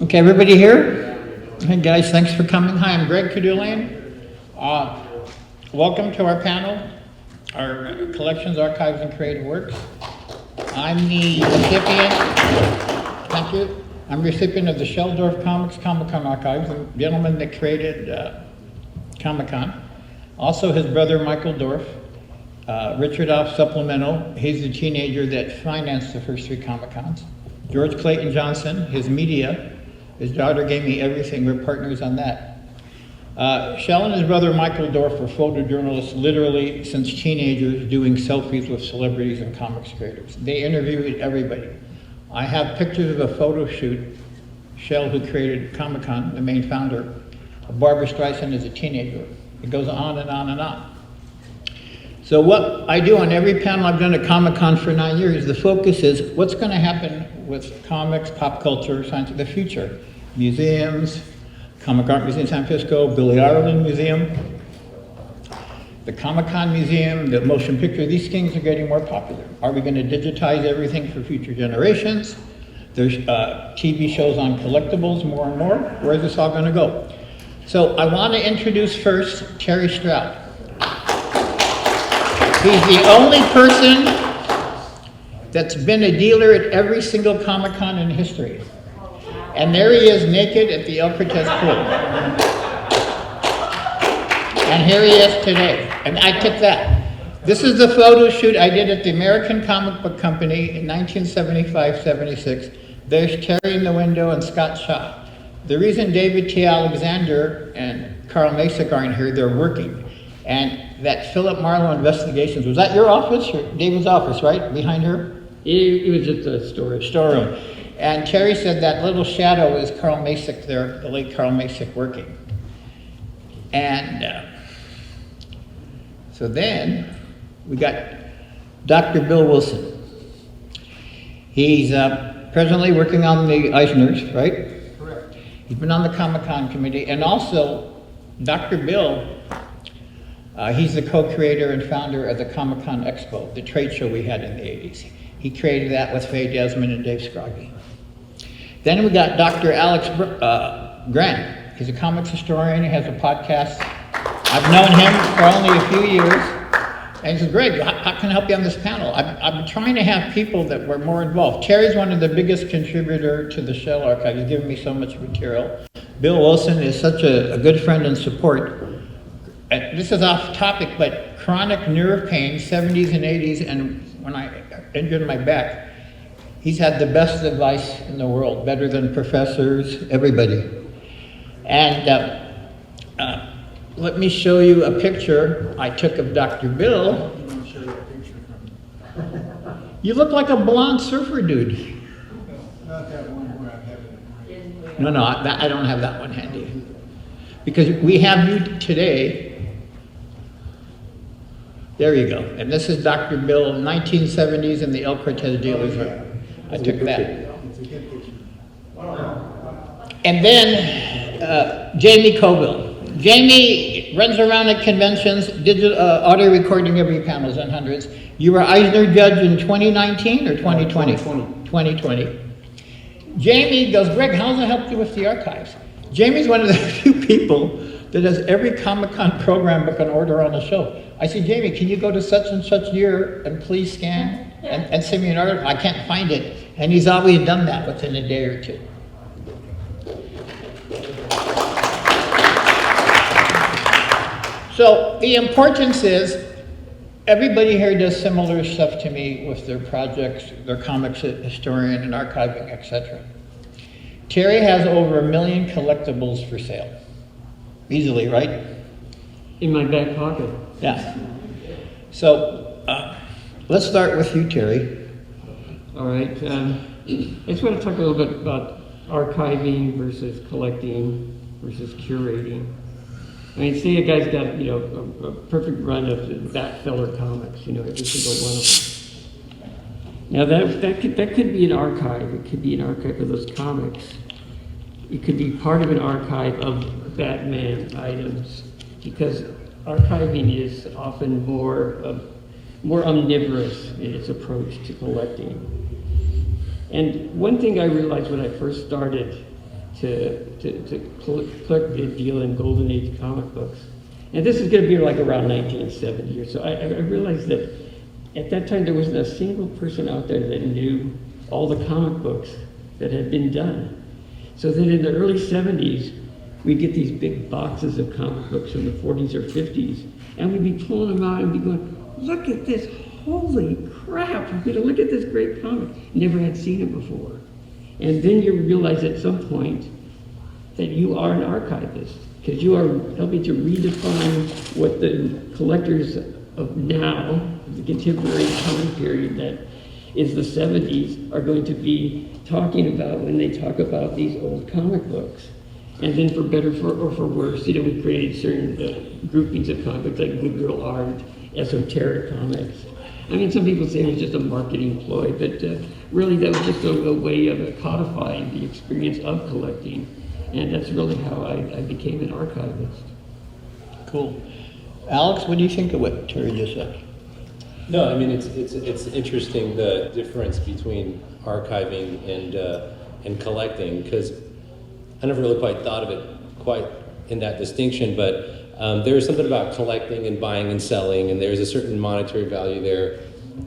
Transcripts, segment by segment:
Okay, everybody here? Hey guys, thanks for coming. Hi, I'm Greg Koudoulian. Welcome to our panel, our Collections, Archives, and Creative Works. I'm the recipient, thank you. I'm recipient of the Sheldorf Comics Comic-Con Archives, the gentleman that created Comic-Con. Also his brother, Michael Dorf, Richard Off Supplemental. He's the teenager that financed the first 3 Comic-Cons. George Clayton Johnson, his media. His daughter gave me everything. We're partners on that. Shell and his brother Michael Dorf were photojournalists literally since teenagers, doing selfies with celebrities and comics creators. They interviewed everybody. I have pictures of a photo shoot, Shell, who created Comic-Con, the main founder, of Barbara Streisand as a teenager. It goes on and on and on. So what I do on every panel, I've done at Comic-Con for 9 years, the focus is what's going to happen with comics, pop culture, science of the future. Museums, Comic Art Museum in San Francisco, Billy Ireland Museum, the Comic-Con Museum, the motion picture, these things are getting more popular. Are we going to digitize everything for future generations? There's TV shows on collectibles more and more. Where's this all going to go? So I want to introduce first Terry Stroud. He's the only person that's been a dealer at every single Comic-Con in history. And there he is naked at the El Cortez pool. And here he is today. And I took that. This is the photo shoot I did at the American Comic Book Company in 1975-76. There's Terry in the window and Scott Shaw. The reason David T. Alexander and Carl Masick aren't here, they're working. And that Philip Marlowe Investigations, was that your office, or David's office, right, behind her? It was just a storeroom. And Terry said that little shadow is Carl Masick there, the late Carl Masick working. And so then we got Dr. Bill Wilson. He's presently working on the Eisners, right? Correct. He's been on the Comic-Con committee, and also Dr. Bill, he's the co-creator and founder of the Comic-Con Expo, the trade show we had in the 80s. He created that with Faye Desmond and Dave Scroggie. Then we got Dr. Alex Grant. He's a comics historian, he has a podcast. I've known him for only a few years. And he says, Greg, how can I help you on this panel? I've been trying to have people that were more involved. Terry's one of the biggest contributor to the Shell Archive. He's given me so much material. Bill Wilson is such a good friend and support. This is off topic, but chronic nerve pain, 70s and 80s, and when I injured my back, he's had the best advice in the world, better than professors, everybody. And let me show you a picture I took of Dr. Bill. Let me show you a picture from You look like a blonde surfer dude. not that one where I have it. No, I don't have that one handy. Because we have you today. There you go. And this is Dr. Bill, 1970s in the El Cortez dealers. I took that. It's a good picture. And then Jamie Coville. Jamie runs around at conventions, digital audio recording every panels and hundreds. You were Eisner judge in 2019 or 2020? 2020. Jamie goes, Greg, how does it help you with the archives? Jamie's one of the few people that has every Comic-Con program book on order on the show. I said, Jamie, can you go to such and such year and please scan and send me an article? I can't find it. And he's always done that within a day or two. So the importance is, everybody here does similar stuff to me with their projects, their comics historian and archiving, etc. Terry has over 1 million collectibles for sale. Easily, right? In my back pocket. Yeah. So let's start with you, Terry. All right. I just want to talk a little bit about archiving versus collecting versus curating. I mean, say a guy's got, a perfect run of that filler comics, every single one of them. Now that could be an archive. It could be an archive of those comics. It could be part of an archive of Batman items, because archiving is often more omnivorous in its approach to collecting. And one thing I realized when I first started to collect the deal in Golden Age comic books. And this is going to be like around 1970 or so. I realized that at that time there wasn't a single person out there that knew all the comic books that had been done. So that in the early 70s, we'd get these big boxes of comic books from the 40s or 50s, and we'd be pulling them out and be going, look at this, holy crap, look at this great comic. Never had seen it before. And then you realize at some point that you are an archivist, because you are helping to redefine what the collectors of now, the contemporary time period that is the 70s, are going to be talking about when they talk about these old comic books. And then for better or for worse, we created certain groupings of comic books, like Good Girl Art, esoteric comics. I mean, some people say it was just a marketing ploy, but really that was just a way of codifying the experience of collecting. And that's really how I became an archivist. Cool. Alex, what do you think of what Terry just said? No, I mean, it's interesting, the difference between archiving and collecting, because I never really quite thought of it quite in that distinction, but there is something about collecting and buying and selling, and there's a certain monetary value there.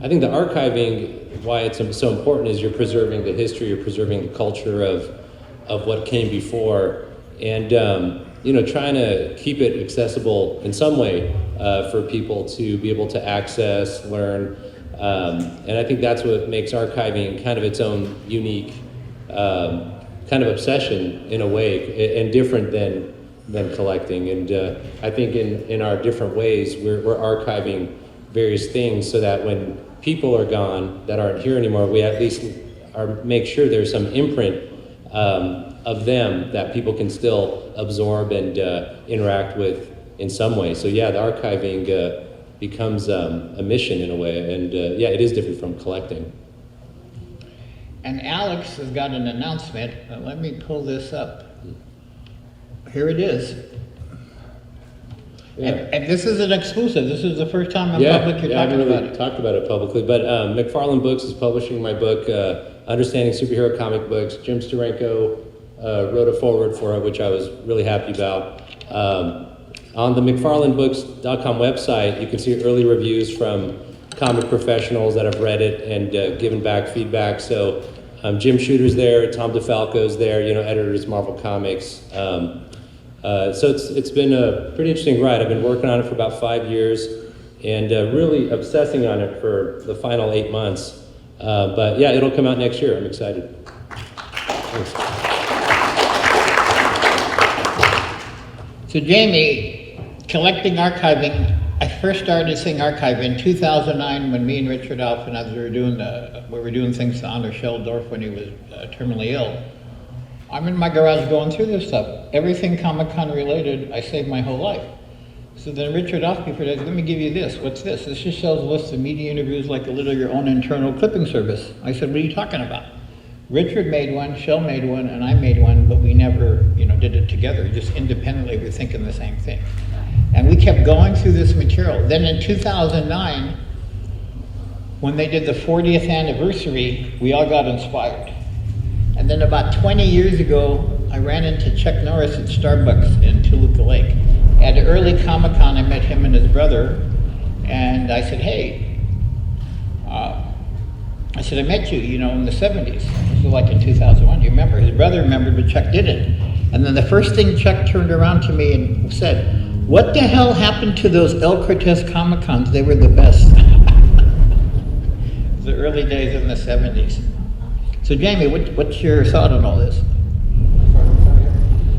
I think the archiving, why it's so important, is you're preserving the history, you're preserving the culture of what came before, and trying to keep it accessible in some way for people to be able to access, learn, and I think that's what makes archiving kind of its own unique kind of obsession in a way, and different than collecting. And I think in our different ways, we're archiving various things so that when people are gone that aren't here anymore, we at least make sure there's some imprint of them that people can still absorb and interact with in some way. So yeah, the archiving becomes a mission in a way, and it is different from collecting. And Alex has got an announcement. Let me pull this up. Here it is. Yeah. And this is an exclusive. This is the first time in public you're I haven't talking really about it. talked about it publicly, but McFarlane Books is publishing my book, Understanding Superhero Comic Books. Jim Steranko wrote a foreword for it, which I was really happy about. On the McFarlaneBooks.com website, you can see early reviews from comic professionals that have read it and given back feedback. So Jim Shooter's there, Tom DeFalco's there, editors, Marvel Comics. So it's been a pretty interesting ride. I've been working on it for about 5 years and really obsessing on it for the final 8 months. But yeah, it'll come out next year. I'm excited. Thanks. So Jamie, collecting archiving, I first started seeing archive in 2009 when me and Richard Alf and others were doing things to honor Sheldorf when he was terminally ill. I'm in my garage going through this stuff. Everything Comic-Con related, I saved my whole life. So then Richard Alf before that, let me give you this. What's this? This just shows a list of media interviews like a little your own internal clipping service. I said, what are you talking about? Richard made one, Shell made one, and I made one, but we never, did it together. Just independently, we're thinking the same thing. And we kept going through this material. Then in 2009, when they did the 40th anniversary, we all got inspired. And then about 20 years ago, I ran into Chuck Norris at Starbucks in Toluca Lake. At an early Comic-Con, I met him and his brother, and I said, hey, I met you, in the 70s. This was like in 2001, do you remember? His brother remembered, but Chuck didn't. And then the first thing Chuck turned around to me and said, what the hell happened to those El Cortez Comic-Cons? They were the best. The early days in the 70s. So Jamie, what's your thought on all this?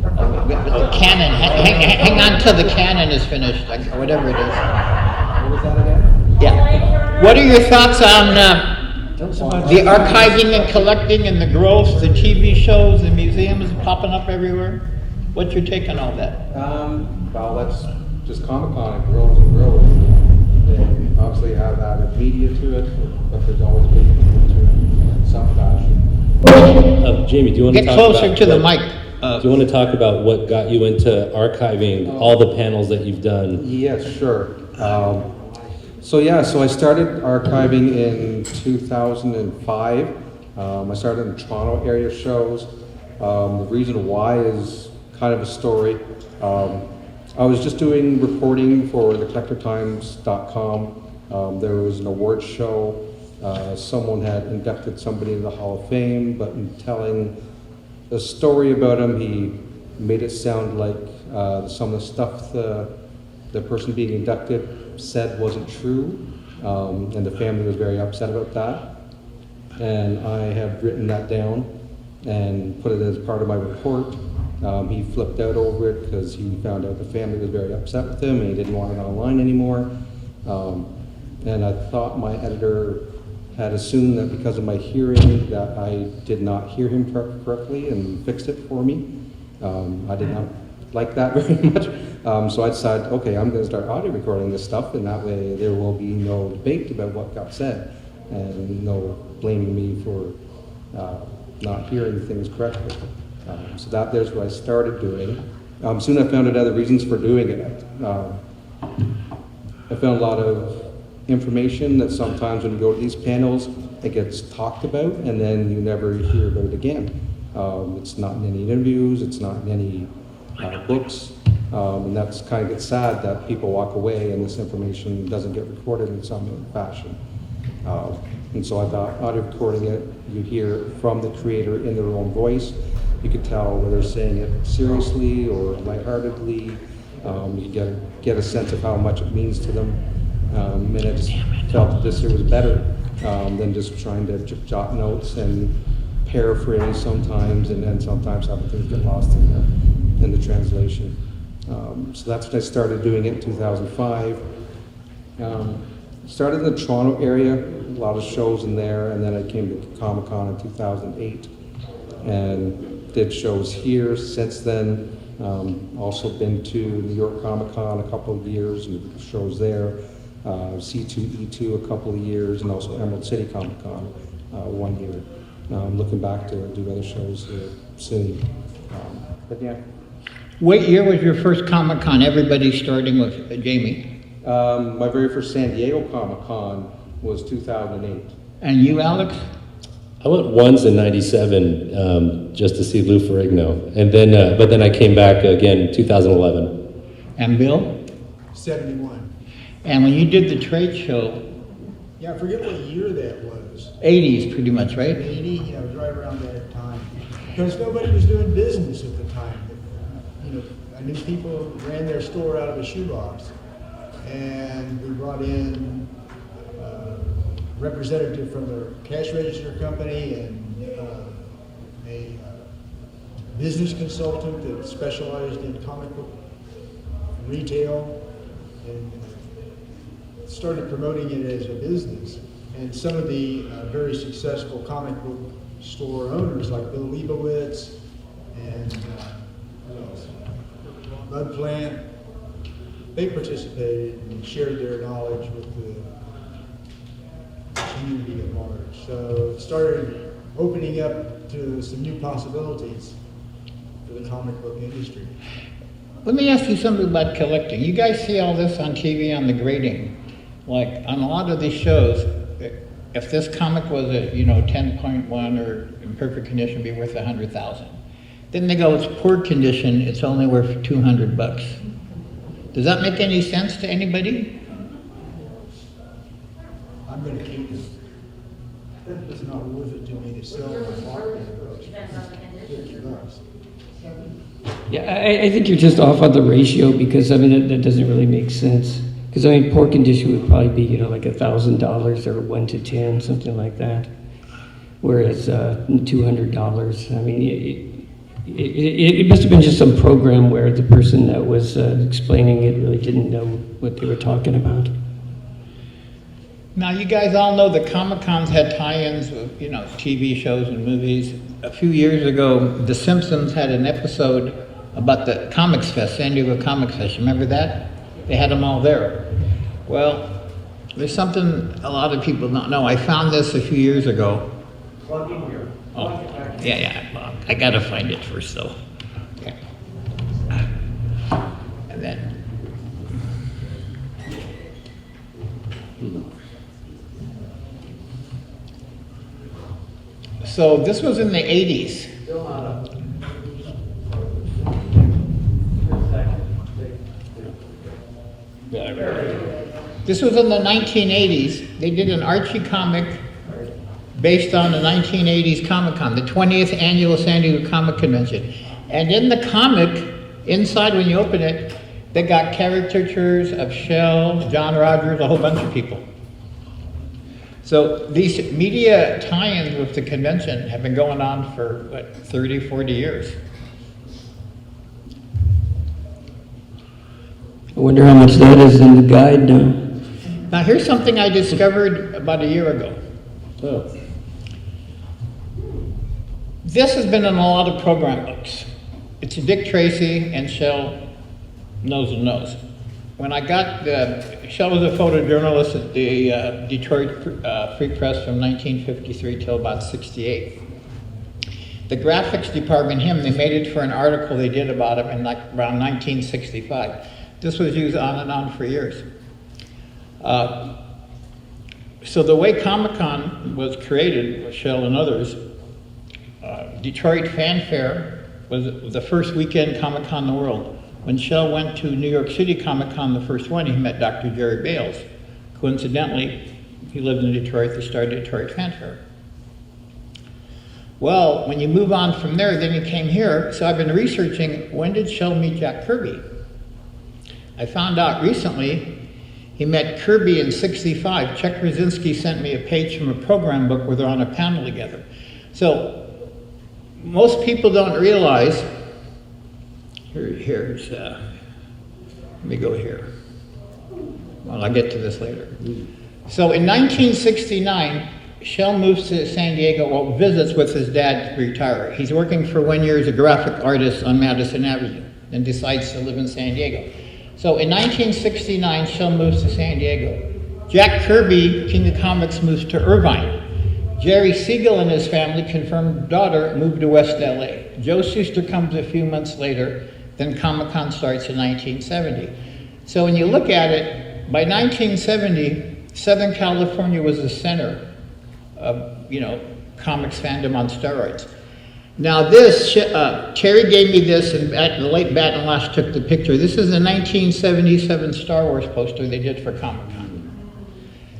The canon, hang on till the canon is finished, like, whatever it is. What was that again? Yeah. What are your thoughts on the archiving and collecting and the growth, the TV shows, the museums popping up everywhere? What's your take on all that? Well, that's just Comic-Con. It grows and grows. They obviously have added media to it, but there's always been media to it in some fashion. Jamie, do you want to Get talk closer about to the what- mic. Do you want to talk about what got you into archiving all the panels that you've done? Yes, sure. So I started archiving in 2005. I started in Toronto area shows, The reason why is kind of a story. I was just doing reporting for thecollectortimes.com. There was an award show. Someone had inducted somebody into the Hall of Fame, but in telling the story about him, he made it sound like some of the stuff the person being inducted said wasn't true, and the family was very upset about that. And I have written that down and put it as part of my report. He flipped out over it because he found out the family was very upset with him and he didn't want it online anymore. And I thought my editor had assumed that because of my hearing that I did not hear him correctly and fixed it for me. I did not like that very much. So I decided, okay, I'm going to start audio recording this stuff, and that way there will be no debate about what got said and no blaming me for not hearing things correctly. So there's what I started doing. Soon I found out other reasons for doing it. I found a lot of information that sometimes when you go to these panels, it gets talked about and then you never hear about it again. It's not in any interviews, it's not in any books, and that's kind of gets sad that people walk away and this information doesn't get recorded in some fashion. And so I thought audio recording it, you hear from the creator in their own voice. You could tell whether they're saying it seriously or lightheartedly. You get a sense of how much it means to them. And I just felt that this here was better than just trying to jot notes and paraphrase sometimes, and then sometimes having things get lost in the translation. So that's when I started doing it in 2005. Started in the Toronto area, a lot of shows in there, and then I came to Comic-Con in 2008 and did shows here since then. Also been to New York Comic-Con a couple of years and shows there, C2E2 a couple of years, and also Emerald City Comic-Con 1 year. Looking back to do other shows soon. But yeah. What year was your first Comic-Con? Everybody starting with Jamie. My very first San Diego Comic-Con was 2008. And you, Alex? I went once in '97 just to see Lou Ferrigno, and then but then I came back again in 2011. And Bill? 71. And when you did the trade show, Yeah, I forget what year that was. 80s pretty much, right? 80, it was right around that time. Because nobody was doing business at the time. I knew people ran their store out of a shoebox. And we brought in a representative from the cash register company and a business consultant that specialized in comic book retail, and started promoting it as a business. And some of the very successful comic book store owners like Bill Leibowitz and Bud Plant, they participated and shared their knowledge with the community at large. So it started opening up to some new possibilities for the comic book industry. Let me ask you something about collecting. You guys see all this on TV on the grading. Like on a lot of these shows, if this comic was a 10.1 or in perfect condition, be worth $100,000. Then they go, it's poor condition, it's only worth $200. Does that make any sense to anybody? I'm going to keep it. It's not worth it to me to sell my property for $50. Yeah, I think you're just off on the ratio because, that doesn't really make sense. Because, poor condition would probably be, like $1,000 or 1 to 10, something like that. Whereas $200, it must have been just some program where the person that was explaining it really didn't know what they were talking about. Now, you guys all know the Comic-Cons had tie-ins with, TV shows and movies. A few years ago, The Simpsons had an episode about the Comics Fest, San Diego Comics Fest. Remember that? They had them all there. Well, there's something a lot of people don't know. I found this a few years ago. Plug in here. Oh, yeah. I gotta find it first, though. Okay. And then. So this was in the 80s. This was in the 1980s. They did an Archie comic based on the 1980s Comic-Con, the 20th annual San Diego Comic Convention. And in the comic, inside when you open it, they got caricatures of Shell, John Rogers, a whole bunch of people. So these media tie-ins with the convention have been going on for, what, 30, 40 years. I wonder how much that is in the guide now. Now here's something I discovered about a year ago. Oh. This has been in a lot of program books. It's Dick Tracy and Shell Nose and Nose. When I got Shell was a photojournalist at the Detroit Free Press from 1953 till about 68. The graphics department, they made it for an article they did about him in like around 1965. This was used on and on for years. So the way Comic-Con was created with Shell and others, Detroit Fanfare was the first weekend Comic-Con in the world. When Shell went to New York City Comic-Con, the first one, he met Dr. Jerry Bales. Coincidentally, he lived in Detroit, they started Detroit Fanfare. Well, when you move on from there, then he came here, so I've been researching, when did Shell meet Jack Kirby? I found out recently, he met Kirby in '65. Chuck Krasinski sent me a page from a program book where they're on a panel together. So, most people don't realize, let me go here. Well, I'll get to this later. So in 1969, Shell moves to San Diego, well, visits with his dad to retire. He's working for 1 year as a graphic artist on Madison Avenue, and decides to live in San Diego. So in 1969, Shell moves to San Diego. Jack Kirby, King of Comics, moves to Irvine. Jerry Siegel and his family, confirmed daughter, moved to West LA. Joe Shuster comes a few months later, then Comic-Con starts in 1970. So when you look at it, by 1970, Southern California was the center of, comics fandom on steroids. Now this, Terry gave me this, and the late Batten Lash took the picture. This is a 1977 Star Wars poster they did for Comic-Con.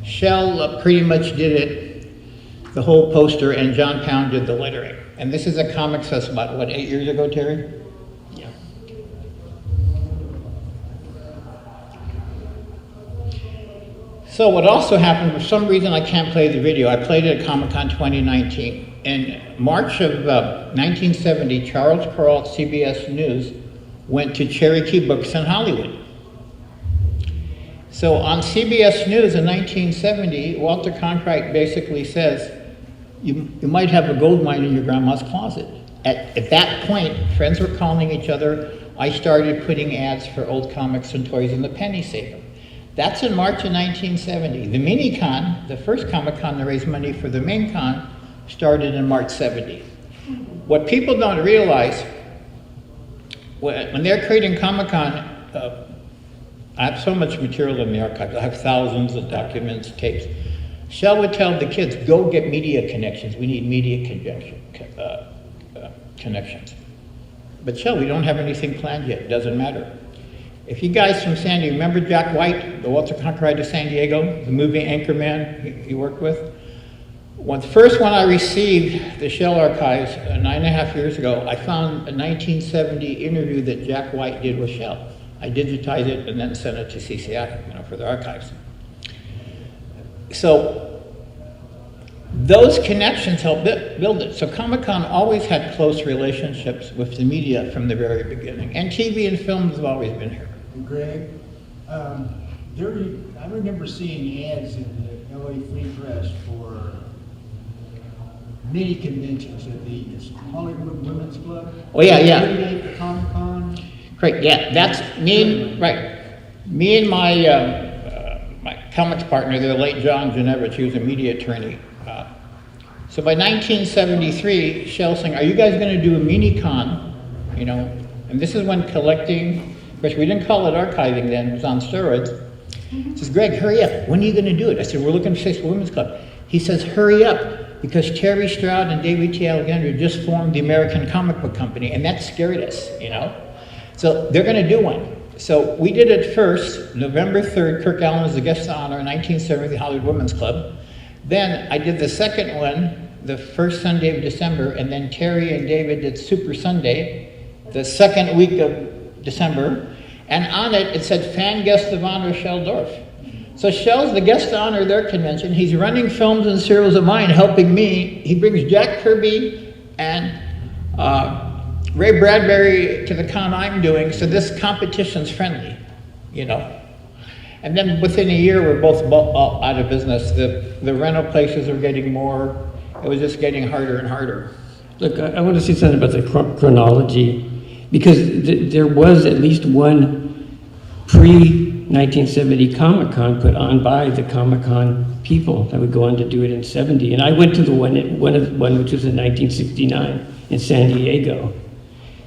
Shell pretty much did it, the whole poster, and John Pound did the lettering. And this is a Comics Fest about, 8 years ago, Terry? Yeah. So what also happened, for some reason I can't play the video, I played it at Comic-Con 2019. In March of 1970, Charles Perrault, CBS News, went to Cherokee Books in Hollywood. So on CBS News in 1970, Walter Cronkite basically says, you might have a gold mine in your grandma's closet. At that point, friends were calling each other. I started putting ads for old comics and toys in the penny saver. That's in March of 1970. The mini-con, the first Comic-Con to raise money for the main con, started in March 70. What people don't realize, when they're creating Comic-Con, I have so much material in the archives. I have thousands of documents, tapes. Shell would tell the kids, go get media connections. We need media connections. But Shell, we don't have anything planned yet. It doesn't matter. If you guys from San Diego, remember Jack White, the Walter Cronkite of San Diego, the movie Anchorman he worked with? Well, the first one I received, the Shell archives, 9.5 years ago, I found a 1970 interview that Jack White did with Shell. I digitized it and then sent it to CCI, for the archives. So those connections helped build it. So Comic-Con always had close relationships with the media from the very beginning. And TV and films have always been here. Greg, I remember seeing ads in the LA Free Press for mini conventions at the Hollywood Women's Club. Oh, yeah. The Comic-Con. Great, yeah, that's me, right. Me and my comics partner, the late John Janevich, he was a media attorney. So by 1973, Shell saying, are you guys going to do a mini-con? And this is when collecting, of course we didn't call it archiving then, it was on steroids. He says, Greg, hurry up, when are you going to do it? I said, we're looking for Six Women's Club. He says, hurry up, because Terry Stroud and David T. Alexander just formed the American Comic Book Company, and that scared us, So they're going to do one. So we did it first, November 3rd, Kirk Allen was the guest of honor, 1970, Hollywood Women's Club. Then I did the second one, the first Sunday of December, and then Terry and David did Super Sunday, the second week of December. And on it, it said fan guest of honor, Shel Dorf. So Shel's the guest of honor at their convention. He's running films and serials of mine, helping me. He brings Jack Kirby and Ray Bradbury to the con I'm doing, so this competition's friendly, you know. And then within a year, we're both out of business. The rental places are getting more. It was just getting harder and harder. Look, I want to say something about the chronology, because there was at least one pre-1970 Comic-Con put on by the Comic-Con people that would go on to do it in 70. And I went to the one which was in 1969 in San Diego.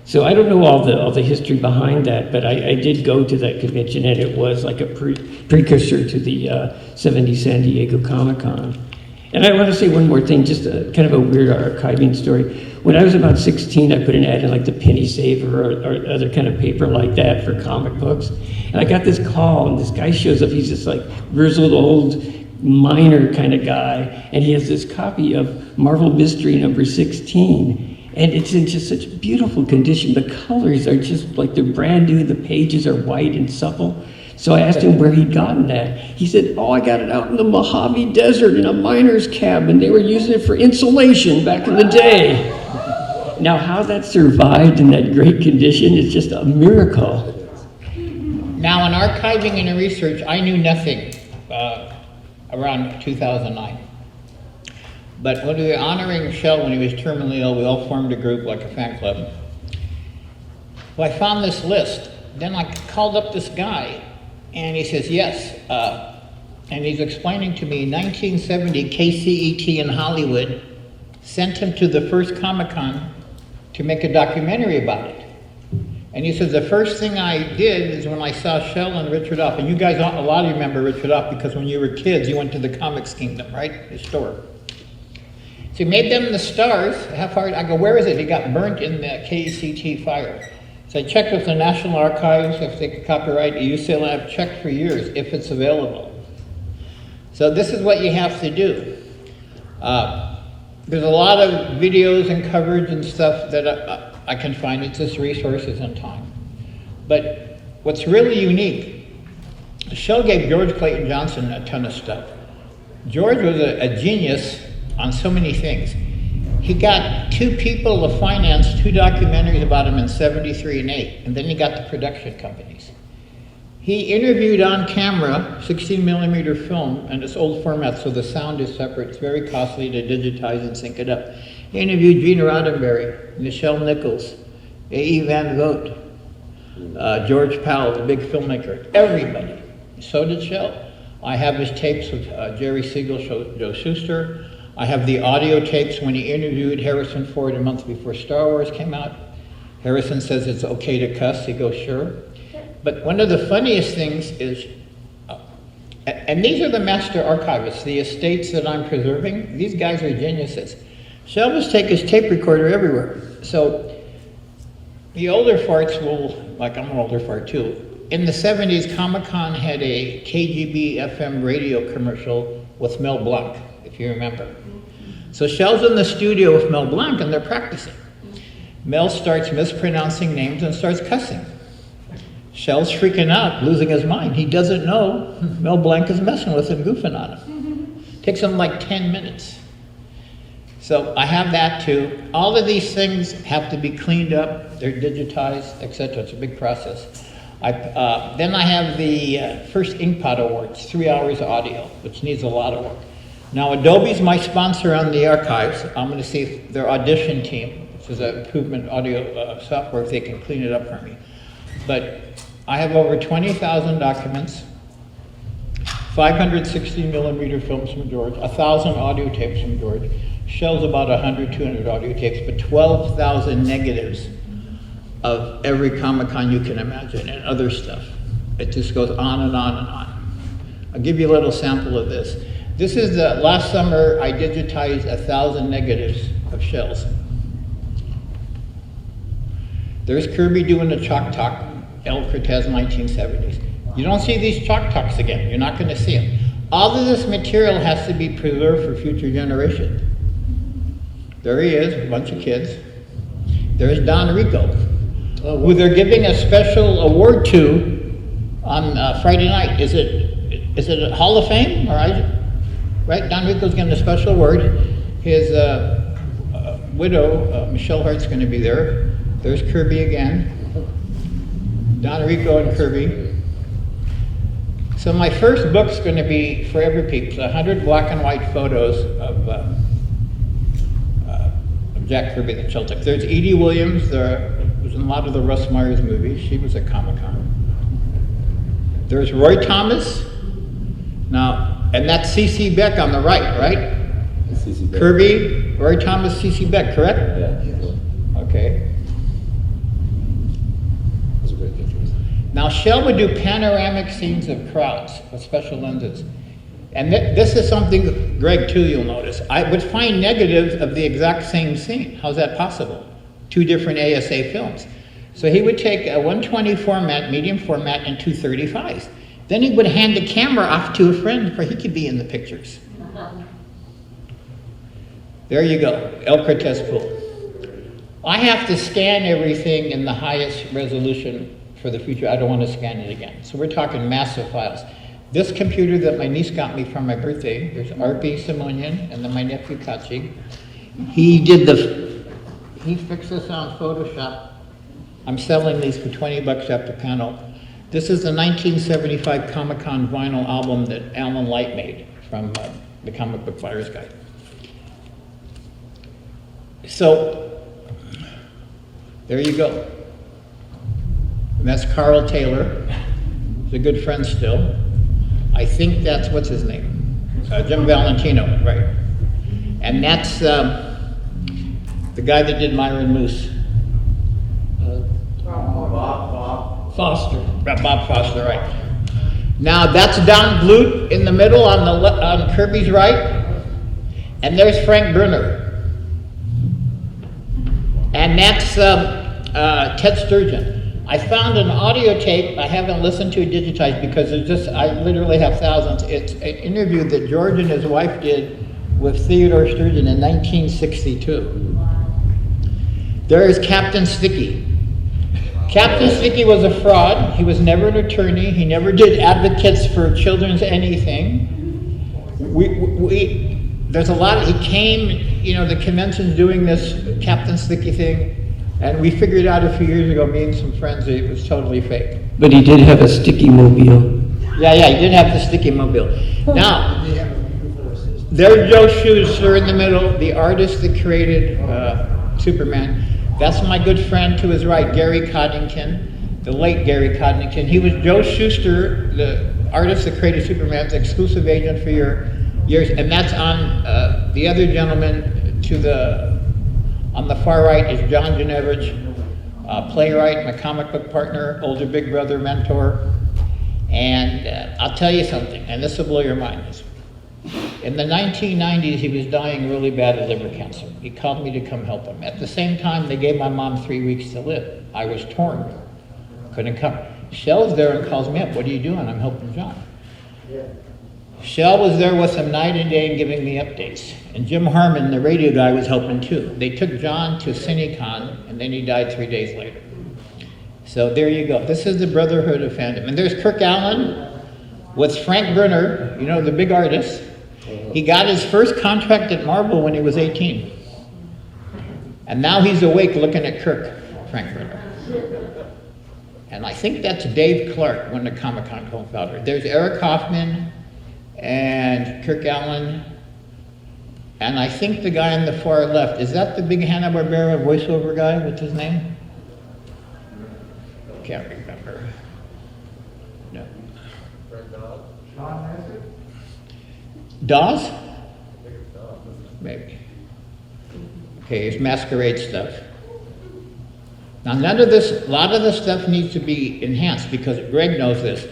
So I don't know all the history behind that, but I did go to that convention, and it was like a precursor to the 70 San Diego Comic-Con. And I want to say one more thing, just kind of a weird archiving story. When I was about 16, I put an ad in like the Penny Saver or other kind of paper like that for comic books. And I got this call, and this guy shows up. He's this like grizzled old miner kind of guy, and he has this copy of Marvel Mystery number 16. And it's in just such beautiful condition. The colors are just like they're brand new. The pages are white and supple. So I asked him where he'd gotten that. He said, oh, I got it out in the Mojave Desert in a miner's cabin. They were using it for insulation back in the day. Now, how that survived in that great condition is just a miracle. Now, in archiving and in research, I knew nothing around 2009. But when we were honoring Shel when he was terminally ill, we all formed a group like a fan club. Well, I found this list. Then I called up this guy, and he says, yes. And he's explaining to me, 1970, KCET in Hollywood sent him to the first Comic-Con to make a documentary about it. And he says, the first thing I did is when I saw Shel and Richard Off, and you guys, a lot of you remember Richard Off because when you were kids, you went to the Comics Kingdom, right? The store. So he made them the stars. How far? I go, where is it? He got burnt in the KCT fire. So I checked with the National Archives if they could copyright it. UCLA, I've checked for years if it's available. So this is what you have to do. There's a lot of videos and coverage and stuff that I can find. It's just resources and time. But what's really unique, Shel gave George Clayton Johnson a ton of stuff. George was a genius on so many things. He got two people to finance two documentaries about him in 73 and 8, and then he got the production companies. He interviewed on camera, 16 millimeter film, and it's old format, so the sound is separate. It's very costly to digitize and sync it up. He interviewed Gene Roddenberry, Nichelle Nichols, A.E. Van Vogt, George Powell, the big filmmaker, everybody. So did Shel. I have his tapes with Jerry Siegel, Joe Shuster. I have the audio tapes when he interviewed Harrison Ford a month before Star Wars came out. Harrison says it's okay to cuss. He goes, sure. But one of the funniest things is, and these are the master archivists, the estates that I'm preserving. These guys are geniuses. Shel must take his tape recorder everywhere. So the older farts will, like I'm an older fart too. In the 70s, Comic-Con had a KGB FM radio commercial with Mel Blanc, if you remember. So Shel's in the studio with Mel Blanc and they're practicing. Mel starts mispronouncing names and starts cussing. Shel's freaking out, losing his mind. He doesn't know Mel Blanc is messing with him, goofing on him. Takes him like 10 minutes. So I have that too. All of these things have to be cleaned up, they're digitized, etc. It's a big process. Then I have the first Inkpot Awards, 3 hours of audio, which needs a lot of work. Now Adobe's my sponsor on the archives. I'm going to see if their audition team, which is an improvement audio software, if they can clean it up for me. But I have over 20,000 documents, 560 millimeter films from George, 1,000 audio tapes from George. Shel's about 100, 200 audio tapes, but 12,000 negatives of every Comic-Con you can imagine and other stuff. It just goes on and on and on. I'll give you a little sample of this. This is the last summer I digitized 1,000 negatives of Shel's. There's Kirby doing the chalk talk. El Cortez 1970s. You don't see these chalk talks again. You're not going to see them. All of this material has to be preserved for future generations. There he is, a bunch of kids. There's Don Rico, who they're giving a special award to on Friday night. Is it a Hall of Fame? Right? Don Rico's getting a special award. His widow, Michelle Hart's going to be there. There's Kirby again. Don Rico and Kirby. So my first book's going to be Forever Peeps, 100 black and white photos of Jack Kirby that Shell took. There's Edie Williams, there was in a lot of the Russ Myers movies. She was at Comic-Con. There's Roy Thomas. Now, and that's C.C. Beck on the right? C.C. Beck. Kirby, Roy Thomas, C.C. Beck, correct? Yeah. Okay. Those are great pictures. Now, Shell would do panoramic scenes of crowds with special lenses. And this is something, Greg, too, you'll notice. I would find negatives of the exact same scene. How's that possible? 2 different ASA films. So he would take a 120 format, medium format, and 2 35s. Then he would hand the camera off to a friend for he could be in the pictures. There you go, El Cortez Pool. I have to scan everything in the highest resolution for the future. I don't want to scan it again. So we're talking massive files. This computer that my niece got me for my birthday, there's R.P. Simonian and then my nephew Kachi. He fixed this on Photoshop. I'm selling these for $20 after panel. This is the 1975 Comic-Con vinyl album that Alan Light made from the Comic Book Flyers guy. So, there you go. And that's Carl Taylor. He's a good friend still. I think that's, what's his name? Jim Valentino, right. And that's the guy that did Myron Moose. Foster. Bob Foster, right. Now that's Don Bluth in the middle on Kirby's right. And there's Frank Brunner. And that's Ted Sturgeon. I found an audio tape, I haven't listened to it digitized because I literally have thousands. It's an interview that George and his wife did with Theodore Sturgeon in 1962. There is Captain Sticky. Captain Sticky was a fraud. He was never an attorney. He never did advocates for children's anything. There's a lot, he came, the convention's doing this Captain Sticky thing. And we figured out a few years ago, me and some friends, that it was totally fake. But he did have a sticky mobile. Yeah, he did have the sticky mobile. Now, there's Joe Shuster in the middle, the artist that created Superman. That's my good friend to his right, Gary Coddington, the late Gary Coddington. He was Joe Shuster, the artist that created Superman's exclusive agent for years. And that's on the other gentleman on the far right is John Janevich, playwright, my comic book partner, older big brother, mentor. And I'll tell you something, and this will blow your mind. In the 1990s, he was dying really bad of liver cancer. He called me to come help him. At the same time, they gave my mom 3 weeks to live. I was torn, couldn't come. Shell's there and calls me up, what are you doing? I'm helping John. Shell was there with him night and day and giving me updates. And Jim Harmon, the radio guy, was helping too. They took John to CineCon, and then he died 3 days later. So there you go. This is the Brotherhood of Fandom. And there's Kirk Allen with Frank Brunner, the big artist. He got his first contract at Marvel when he was 18. And now he's awake looking at Kirk, Frank Brunner. And I think that's Dave Clark, one of the Comic-Con co-founders. There's Eric Hoffman and Kirk Allen, and I think the guy on the far left, is that the big Hanna-Barbera voiceover guy? What's his name? Can't remember. No. Dawes? Maybe. Okay, it's Masquerade stuff. Now a lot of this stuff needs to be enhanced because Greg knows this.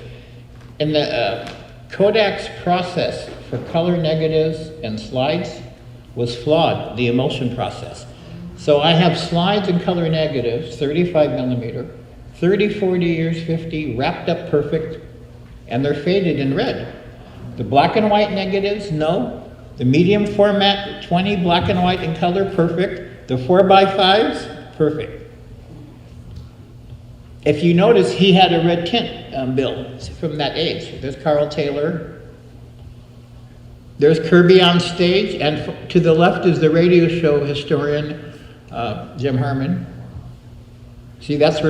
In the Kodak's process for color negatives and slides was flawed, the emulsion process. So I have slides and color negatives, 35 millimeter, 30, 40 years, 50, wrapped up perfect, and they're faded in red. The black and white negatives, no. The medium format, 20 black and white in color, perfect. The 4x5s, perfect. If you notice, he had a red tint bill from that age. There's Carl Taylor. There's Kirby on stage, and to the left is the radio show historian, Jim Harmon. See, that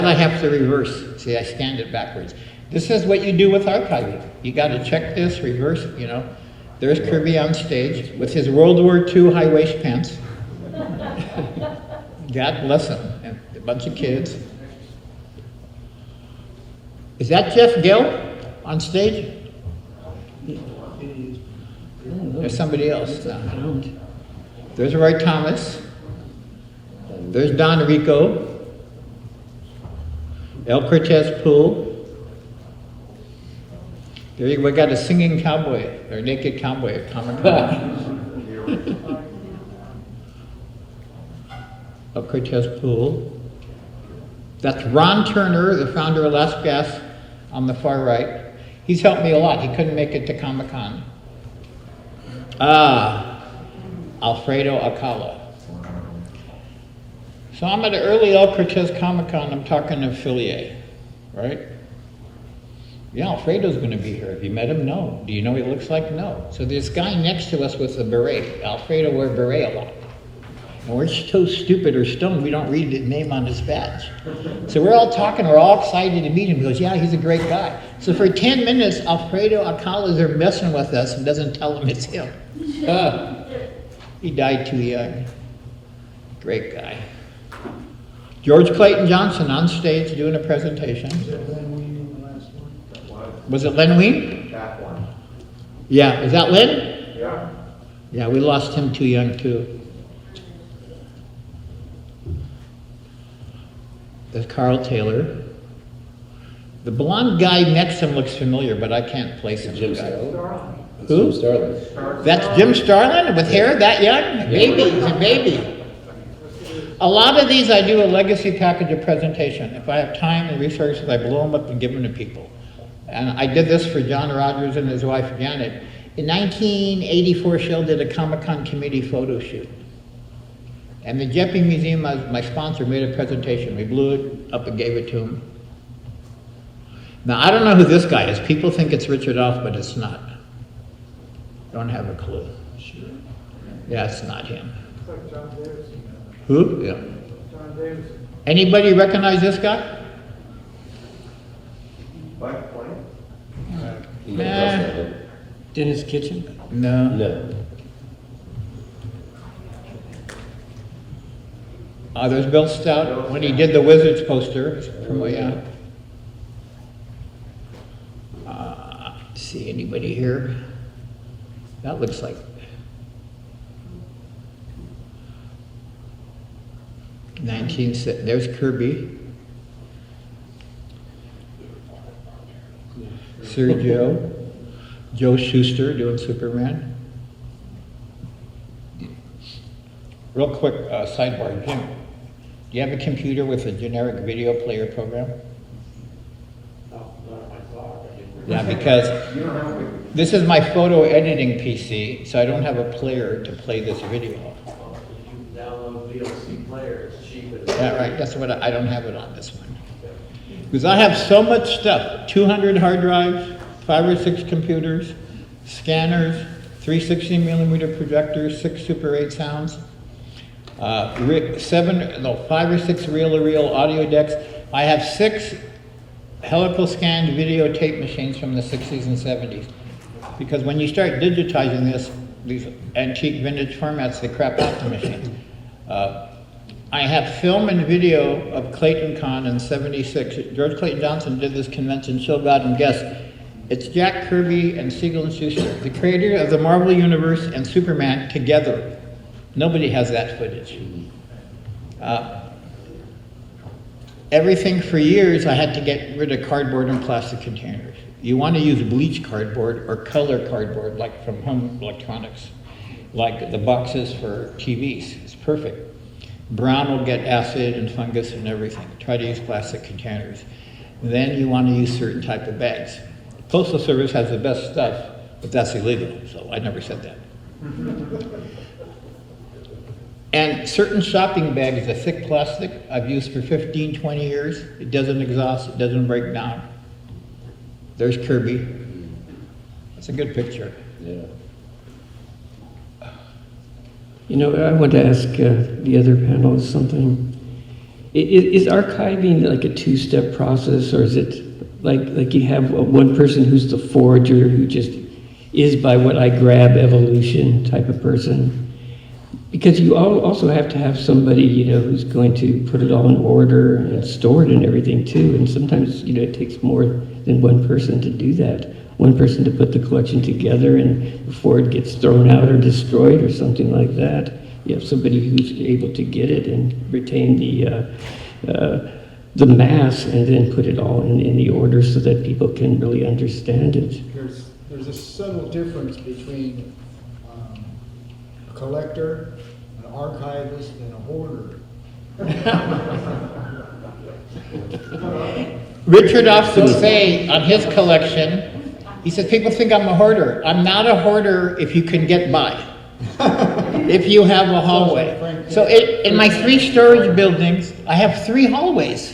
I have to reverse. See, I scanned it backwards. This is what you do with archiving. You got to check this, reverse, you know. There's Kirby on stage with his World War II high waist pants. God bless him, and a bunch of kids. Is that Jeff Gill on stage? There's somebody else. There's Roy Thomas. There's Don Rico. El Cortez Poole. There you go. We got a singing cowboy, or naked cowboy at Comic-Con. El Cortez Poole. That's Ron Turner, the founder of Last Gas, on the far right. He's helped me a lot. He couldn't make it to Comic-Con. Alfredo Alcala. So I'm at an early El Cortez Comic-Con. I'm talking to Fillier, right? Yeah, Alfredo's going to be here. Have you met him? No. Do you know what he looks like? No. So this guy next to us with a beret. Alfredo wears beret a lot. And we're so stupid or stoned, we don't read the name on his badge. So we're all talking, we're all excited to meet him. He goes, yeah, he's a great guy. So for 10 minutes, Alfredo Alcala is there messing with us and doesn't tell him it's him. He died too young. Great guy. George Clayton Johnson on stage doing a presentation. Was it Len Wein? That one. Yeah, is that Len? Yeah. Yeah, we lost him too young too. There's Carl Taylor. The blonde guy next to him looks familiar, but I can't place him. Jim Starlin. Who? Jim Starlin. That's Jim Starlin with hair that young? Baby, he's a baby. A lot of these I do a legacy package of presentation. If I have time and resources, I blow them up and give them to people. And I did this for John Rogers and his wife Janet. In 1984, Shell did a Comic-Con committee photo shoot. And the Jeppe Museum, my sponsor, made a presentation. We blew it up and gave it to him. Now, I don't know who this guy is. People think it's Richard Alf, but it's not. Don't have a clue. Sure. Yeah, it's not him. It's like John Davidson. Who? Yeah. John Davidson. Anybody recognize this guy? Mike Plain? Nah. Dennis Kitchen? No. No. There's Bill Stout when he did the Wizards poster. Yeah. See anybody here? That looks like. There's Kirby. Sergio. Joe Shuster doing Superman. Real quick sidebar, Jim. Do you have a computer with a generic video player program? No, not my thought. Yeah, because You don't have to. this is my photo editing PC, so I don't have a player to play this video. You download VLC player, it's cheap. Yeah, right, that's what I don't have it on this one. Because I have so much stuff, 200 hard drives, 5 or 6 computers, scanners, 360 millimeter projectors, 6 Super 8 sounds, 5 or 6 reel-to-reel audio decks. I have 6 helical scanned videotape machines from the 60s and 70s. Because when you start digitizing this, these antique vintage formats, they crap out the machine. I have film and video of Clayton Con in '76. George Clayton Johnson did this convention, Show God and Guest. It's Jack Kirby and Siegel and Shuster, the creator of the Marvel Universe and Superman together. Nobody has that footage. Everything for years, I had to get rid of cardboard and plastic containers. You want to use bleach cardboard or color cardboard, like from home electronics, like the boxes for TVs. It's perfect. Brown will get acid and fungus and everything. Try to use plastic containers. Then you want to use certain type of bags. Postal Service has the best stuff, but that's illegal, so I never said that. And certain shopping bags, a thick plastic, I've used for 15, 20 years. It doesn't exhaust, it doesn't break down. There's Kirby. That's a good picture. Yeah. You know, I want to ask the other panelists something. Is archiving like a two-step process, or is it like you have one person who's the forager, who just is by what I grab evolution type of person? Because you also have to have somebody, you know, who's going to put it all in order and store it and everything too. And sometimes, you know, it takes more than one person to do that. One person to put the collection together, and before it gets thrown out or destroyed or something like that, you have somebody who's able to get it and retain the mass and then put it all in the order so that people can really understand it. There's a subtle difference between a collector, an archivist, and a hoarder. Richard often say on his collection, he says, people think I'm a hoarder. I'm not a hoarder if you can get by. If you have a hallway. So in my 3 storage buildings, I have 3 hallways.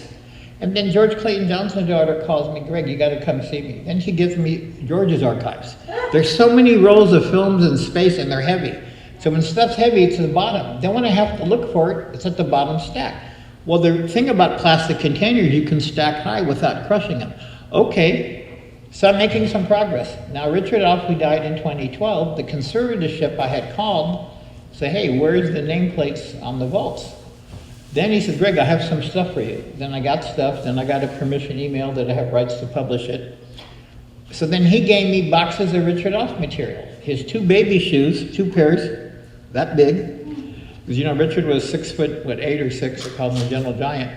And then George Clayton Johnson's daughter calls me, Greg, you gotta come see me. Then she gives me George's archives. There's so many rolls of films in space and they're heavy. So when stuff's heavy, it's at the bottom. Then when I have to look for it, it's at the bottom stack. Well, the thing about plastic containers, you can stack high without crushing them. Okay, so I'm making some progress. Now, Richard Alf, who died in 2012, the conservatorship I had called, say, hey, where's the nameplates on the vaults? Then he said, Greg, I have some stuff for you. Then I got stuff, then I got a permission email that I have rights to publish it. So then he gave me boxes of Richard Alf material. His 2 baby shoes, 2 pairs, that big. Because you know, Richard was 6 foot, 8 or 6, they called him the gentle giant.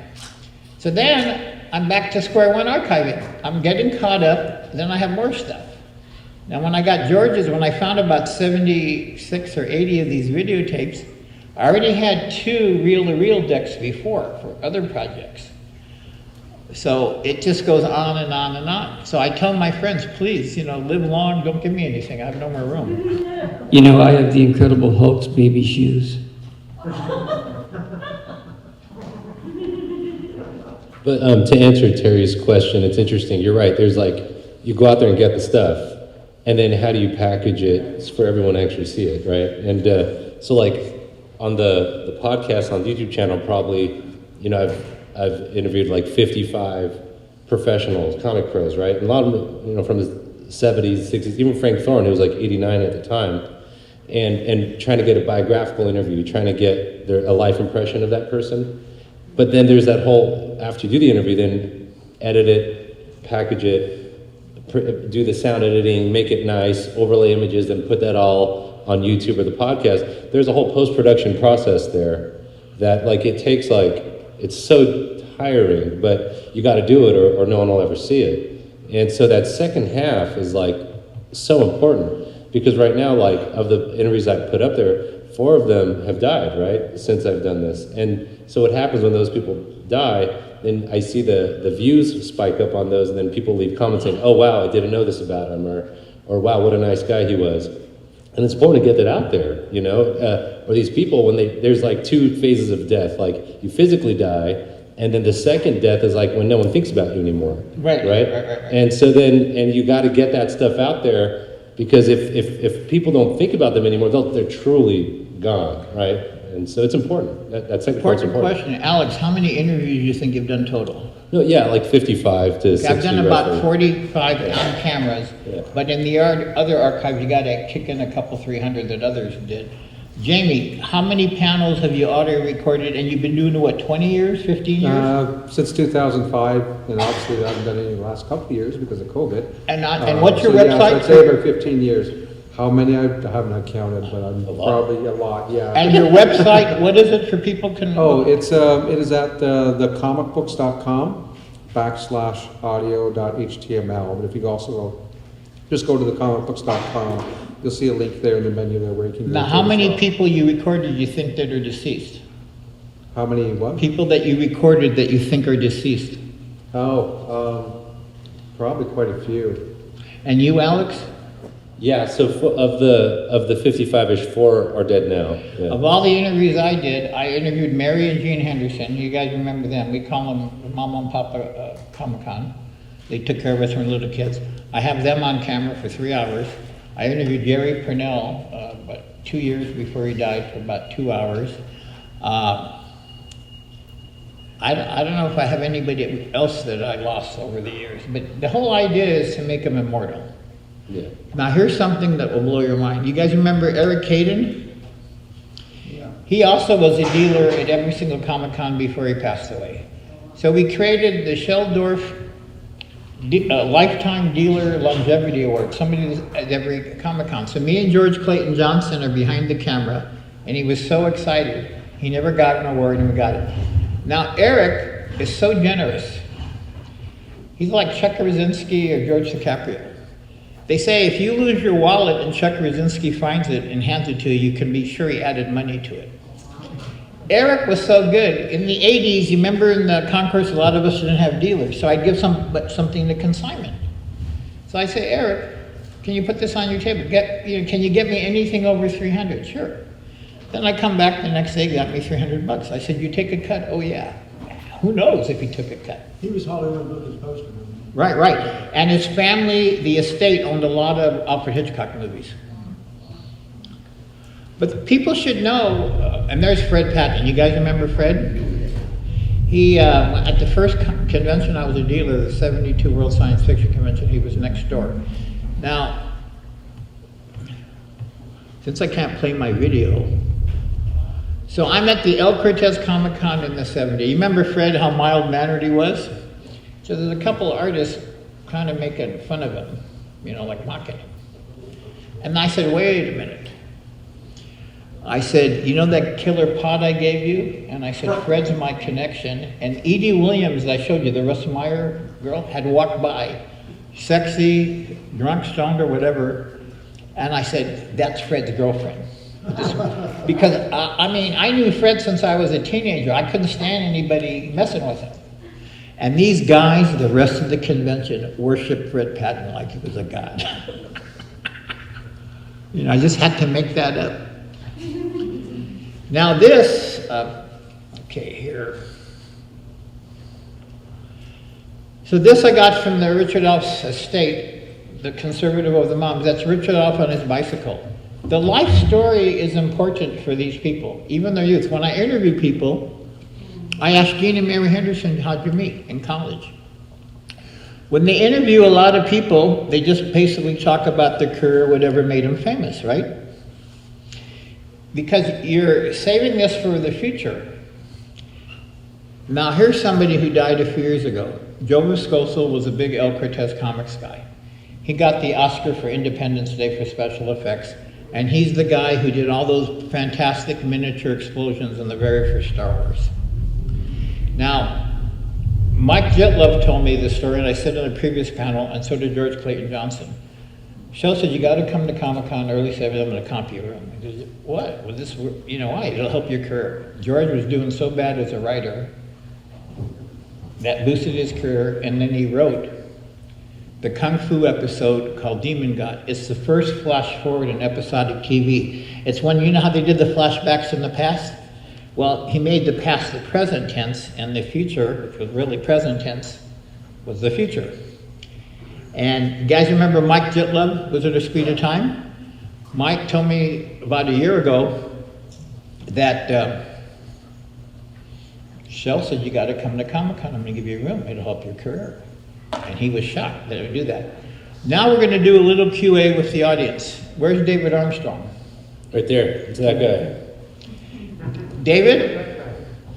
So then I'm back to square one archiving. I'm getting caught up, then I have more stuff. Now when I got George's, when I found about 76 or 80 of these videotapes, I already had 2 reel-to-reel decks before for other projects. So it just goes on and on and on. So I tell my friends, please, you know, live long, don't give me anything, I have no more room. You know, I have the Incredible Hulk's baby shoes. But to answer Terry's question, it's interesting. You're right. There's like, you go out there and get the stuff, and then how do you package it for everyone to actually see it, right? And so like on the podcast on the YouTube channel, probably, you know, I've interviewed like 55 professionals, comic pros, right? And a lot of them, you know, from the 70s, 60s, even Frank Thorne, who was like 89 at the time, and trying to get a biographical interview, trying to get a life impression of that person. But then there's that whole, after you do the interview, then edit it, package it, do the sound editing, make it nice, overlay images, then put that all on YouTube or the podcast. There's a whole post-production process there that like it takes like, it's so tiring, but you gotta do it or no one will ever see it. And so that second half is like so important because right now, like of the interviews I put up there, 4 of them have died, right, since I've done this. And so what happens when those people die, then I see the views spike up on those, and then people leave comments saying, oh wow, I didn't know this about him, or wow, what a nice guy he was. And it's important to get that out there, you know? Or these people, when there's like 2 phases of death, like you physically die, and then the second death is like when no one thinks about you anymore. Right. And so then, and you gotta get that stuff out there, because if people don't think about them anymore, they're truly gone, right? And so it's important. That second part's important. Question, Alex, how many interviews do you think you've done total? No, yeah, like 55 to 60. I've done about roughly. 45 on cameras, Yeah. but in the other archives, you gotta kick in a couple 300 that others did. Jamie, how many panels have you audio recorded, and you've been doing it, what, 20 years, 15 years? Since 2005, and obviously I haven't done any the last couple of years because of COVID. And what's your so, website? Yeah, so I'd say about 15 years. How many I have not counted, but I'm probably a lot, yeah. And your website, what is it for people can? Oh, it is at thecomicbooks.com/audio.html. But if you also just go to thecomicbooks.com, you'll see a link there in the menu there where you can. Now, how many people you recorded you think that are deceased? How many what? People that you recorded that you think are deceased. Probably quite a few. And you, Alex? Yeah, so of the 55-ish, 4 are dead now. Yeah. Of all the interviews I did, I interviewed Mary and Gene Henderson. You guys remember them. We call them Mama and Papa Comic-Con. They took care of us when we were little kids. I have them on camera for 3 hours. I interviewed Jerry Purnell about 2 years before he died for about 2 hours. I don't know if I have anybody else that I lost over the years, but the whole idea is to make them immortal. Yeah. Now here's something that will blow your mind. You guys remember Eric Caden? Yeah. He also was a dealer at every single Comic-Con before he passed away. So we created the Sheldorf Lifetime Dealer Longevity Award. Somebody at every Comic-Con. So me and George Clayton Johnson are behind the camera, and he was so excited. He never got an award, and we got it. Now Eric is so generous. He's like Chuck Krasinski or George DiCaprio. They say if you lose your wallet and Chuck Krasinski finds it and hands it to you, you can be sure he added money to it. Eric was so good. In the 80s, you remember in the concourse, a lot of us didn't have dealers, so I'd give something to consignment. So I say, Eric, can you put this on your table? Can you get me anything over 300? Sure. Then I come back the next day, got me $300. I said, you take a cut? Oh yeah. Who knows if he took a cut? He was Hollywood Movies poster. Right, right. And his family, the estate, owned a lot of Alfred Hitchcock movies. But people should know, and there's Fred Patton. You guys remember Fred? He, at the first convention I was a dealer, the 72 World Science Fiction Convention, he was next door. Now, since I can't play my video, so I'm at the El Cortez Comic-Con in the 70s. You remember Fred, how mild-mannered he was? So there's a couple of artists kind of making fun of him, like mocking him. And I said, wait a minute. I said, you know that killer pot I gave you? And I said, Fred's my connection. And Edie Williams, I showed you, the Russ Meyer girl, had walked by, sexy, drunk, stoned, or whatever. And I said, that's Fred's girlfriend. Because, I knew Fred since I was a teenager. I couldn't stand anybody messing with him. And these guys, the rest of the convention, worshiped Fred Patton like he was a god. I just had to make that up. Now this, okay, here. So this I got from the Richard Alf's estate, the conservative of the moms. That's Richard Alf on his bicycle. The life story is important for these people, even their youth. When I interview people, I ask Gene and Mary Henderson, how'd you meet in college? When they interview a lot of people, they just basically talk about their career, whatever made them famous, right? Because you're saving this for the future. Now here's somebody who died a few years ago. Joe Viscoso was a big El Cortez Comics guy. He got the Oscar for Independence Day for special effects, and he's the guy who did all those fantastic miniature explosions in the very first Star Wars. Now, Mike Jitlove told me this story, and I said in a previous panel, and so did George Clayton Johnson. Shell said, you got to come to Comic-Con early 70s, I'm going to comp you. He goes, what? Well, this, why? It'll help your career. George was doing so bad as a writer that boosted his career, and then he wrote the Kung Fu episode called Demon God. It's the first flash forward in episodic TV. It's when, how they did the flashbacks in the past? Well, he made the past the present tense, and the future, which was really present tense, was the future. And you guys remember Mike Jitlove, Wizard of Speed of Time? Mike told me about a year ago that Shell said, you got to come to Comic-Con, I'm going to give you a room, it'll help your career. And he was shocked that it would do that. Now we're going to do a little QA with the audience. Where's David Armstrong? Right there, it's that guy. David?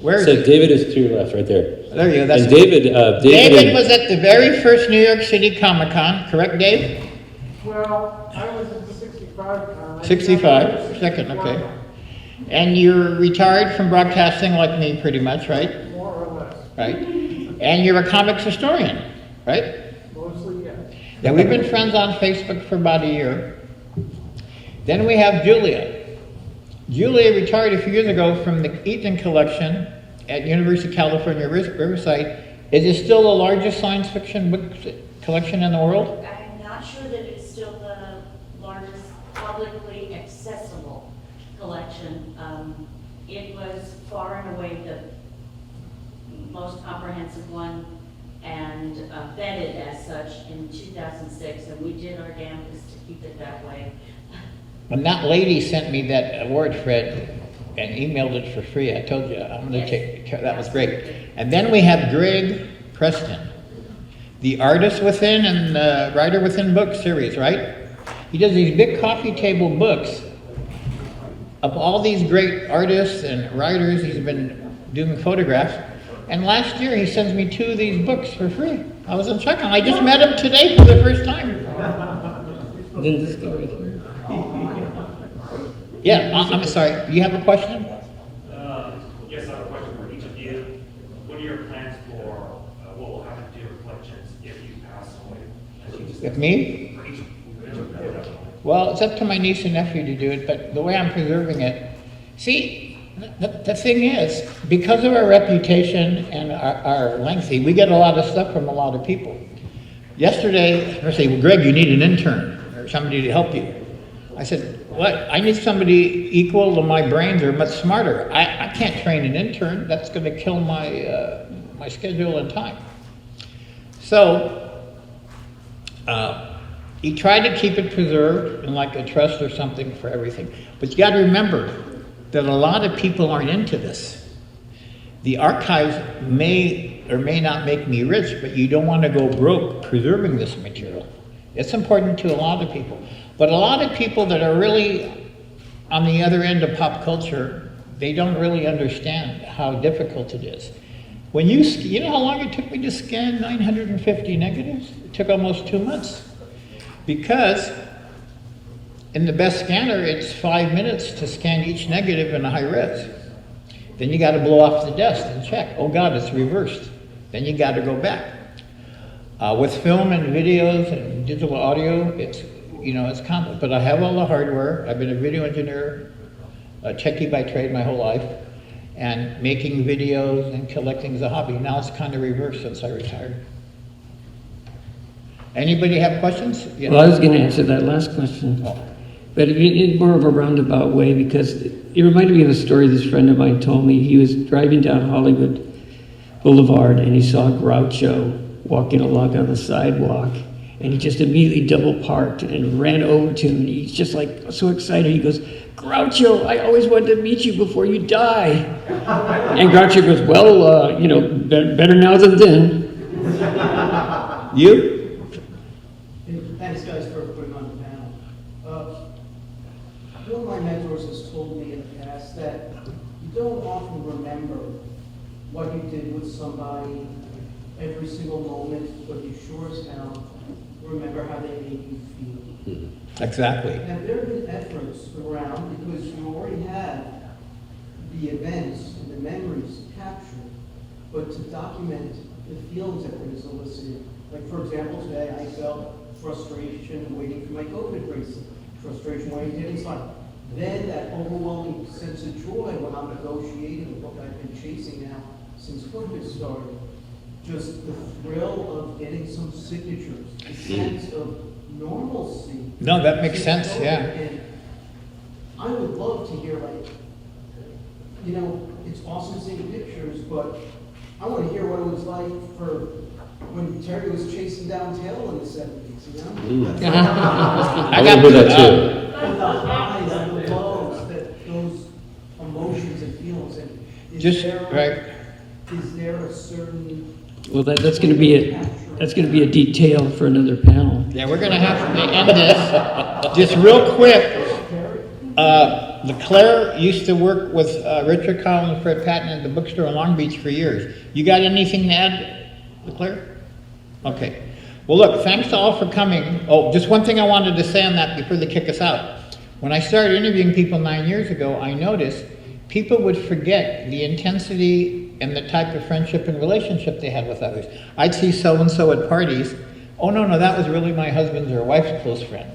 Where is So he? David is to your left, right there. There you go. That's And David, David was at the very first New York City Comic-Con, correct, Dave? Well, I was at the 65 con. 65, second, okay. And you're retired from broadcasting like me, pretty much, right? More or less. Right? And you're a comics historian, right? Mostly, yes. Yeah, we've been friends on Facebook for about a year. Then we have Julia. Julia retired a few years ago from the Eaton collection at University of California, Riverside. Is it still the largest science fiction book collection in the world? I'm not sure that it's still the largest publicly accessible collection. It was far and away the most comprehensive one and vetted as such in 2006, and we did our damnedest to keep it that way. When that lady sent me that award, Fred, and emailed it for free, I told you, I'm gonna take, that was great. And then we have Greg Preston, the Artist Within and the Writer Within book series, right? He does these big coffee table books of all these great artists and writers. He's been doing photographs. And last year he sends me 2 of these books for free. I was in shock. I just met him today for the first time. Then this guy right here. Yeah, I'm sorry. You have a question? Yes, I have a question for each of you. What are your plans for what will happen to your collections if you pass away? As you just With me? for each of you. Well, it's up to my niece and nephew to do it, but the way I'm preserving it, see, the thing is, because of our reputation and our lengthy, we get a lot of stuff from a lot of people. Yesterday, they say, well, Greg, you need an intern or somebody to help you. I said, what? I need somebody equal to my brains or much smarter. I can't train an intern. That's going to kill my, my schedule and time. So, he tried to keep it preserved in like a trust or something for everything. But you got to remember that a lot of people aren't into this. The archives may or may not make me rich, but you don't want to go broke preserving this material. It's important to a lot of people. But a lot of people that are really on the other end of pop culture, they don't really understand how difficult it is. When you know how long it took me to scan 950 negatives? It took almost 2 months. Because in the best scanner, it's 5 minutes to scan each negative in a high res. Then you got to blow off the dust and check. Oh God, it's reversed. Then you got to go back. With film and videos and digital audio, it's, you know, it's complex. But I have all the hardware. I've been a video engineer, a techie by trade my whole life, and making videos and collecting is a hobby. Now it's kind of reversed since I retired. Anybody have questions? Yeah. Well, I was going to answer that last question, but in more of a roundabout way, because it reminded me of a story this friend of mine told me. He was driving down Hollywood Boulevard and he saw Groucho walking along on the sidewalk, and he just immediately double parked and ran over to him, and he's just like so excited. He goes, Groucho, I always wanted to meet you before you die. And Groucho goes, well, you know, better now than then. You? Thanks, guys, for putting on the panel. One of my mentors has told me in the past that you don't often remember what you did with somebody every single moment, but you sure as hell remember how they made you feel. Exactly. Now, there have been efforts around because you already had the events and the memories captured, but to document the feelings that were elicited. Like, for example, today I felt frustration waiting for my COVID bracelet, frustration waiting to get inside. Then that overwhelming sense of joy when I'm negotiating the book I've been chasing now since COVID started. Just the thrill of getting some signatures, the sense of normalcy. No, that makes sense, yeah. And I would love to hear, like, you know, it's awesome seeing pictures, but I want to hear what it was like for when Terry was chasing down Tail in the 70s, you know? I got to hear that too. And the highs and the lows, that those emotions and feelings. And Just, right. Is there a certain... Well, that's going to be a detail for another panel. Yeah, we're going to have to end this. Just real quick, LeClaire used to work with Richard Collins and Fred Patton at the bookstore in Long Beach for years. You got anything to add, LeClaire? Okay. Well, look, thanks to all for coming. Oh, just one thing I wanted to say on that before they kick us out. When I started interviewing people 9 years ago, I noticed people would forget the intensity and the type of friendship and relationship they had with others. I'd see so-and-so at parties. Oh, no, that was really my husband's or wife's close friend.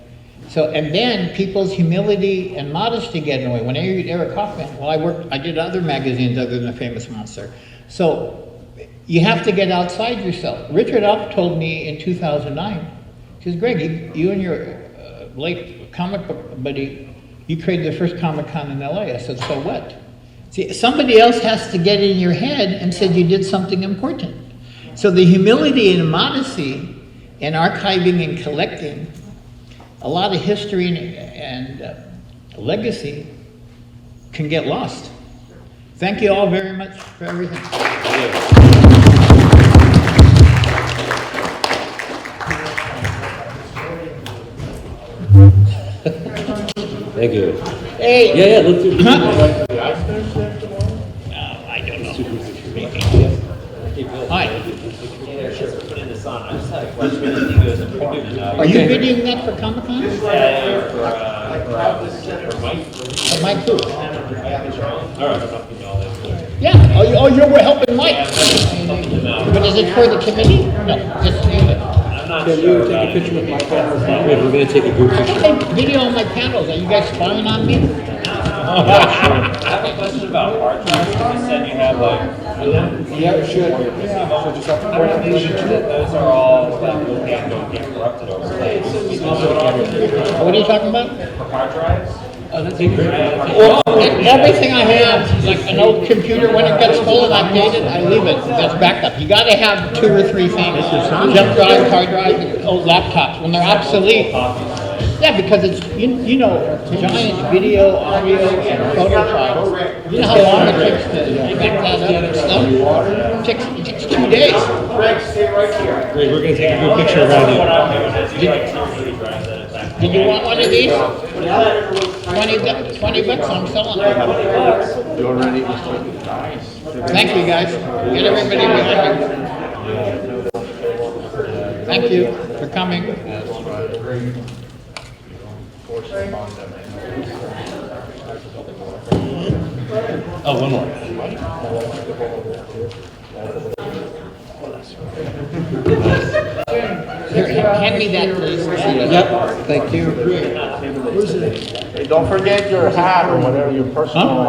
So, and then people's humility and modesty get in the way. When I read Eric Hoffman, well, I did other magazines other than The Famous Monster. So, you have to get outside yourself. Richard Uff told me in 2009, he says, Greg, you and your late comic book buddy, you created the first Comic-Con in LA. I said, so what? See, somebody else has to get in your head and said you did something important. So the humility and modesty in archiving and collecting, a lot of history and legacy can get lost. Thank you all very much for everything. Thank you. Hey. Yeah, let's do it. No, I don't know. Hi. Putting this on, I just had a question. I think it was important. Are you videoing that for Comic-Con? For Mike. For Mike who? All right. Yeah, oh, you were helping Mike. But is it for the committee? No, just you. I'm not Can sure. you take a picture with my camera? Wait, we're gonna take a group picture. Hey, video on my panels. Are you guys spying on me? I have a question about hard drives. You said you have like. Yeah, it should. So just have to I want to make sure that those are all like okay and don't get corrupted over time. What are you talking about? For hard drives. Oh, that's great. Well, everything I have, like an old computer, when it gets full and outdated, I leave it. That's backup. You gotta have 2 or 3 things. Jump drive, hard drive, old laptops, when they're obsolete. Yeah, because it's, you know, giant video, audio, and photo files. You know how long it takes to back that up and stuff? It takes 2 days. Greg, stay right here. Great, we're gonna take a group picture around What you. I'm doing is you like 2 or 3 drives at a time. Did you want one of these? 20 bucks, I'm selling them. You already? Thank you, guys. Get everybody behind me. Thank you for coming. Oh, one more. Here, hand me that, please. Yep, thank you. Where's it? Hey, don't forget your hat or whatever, your personal.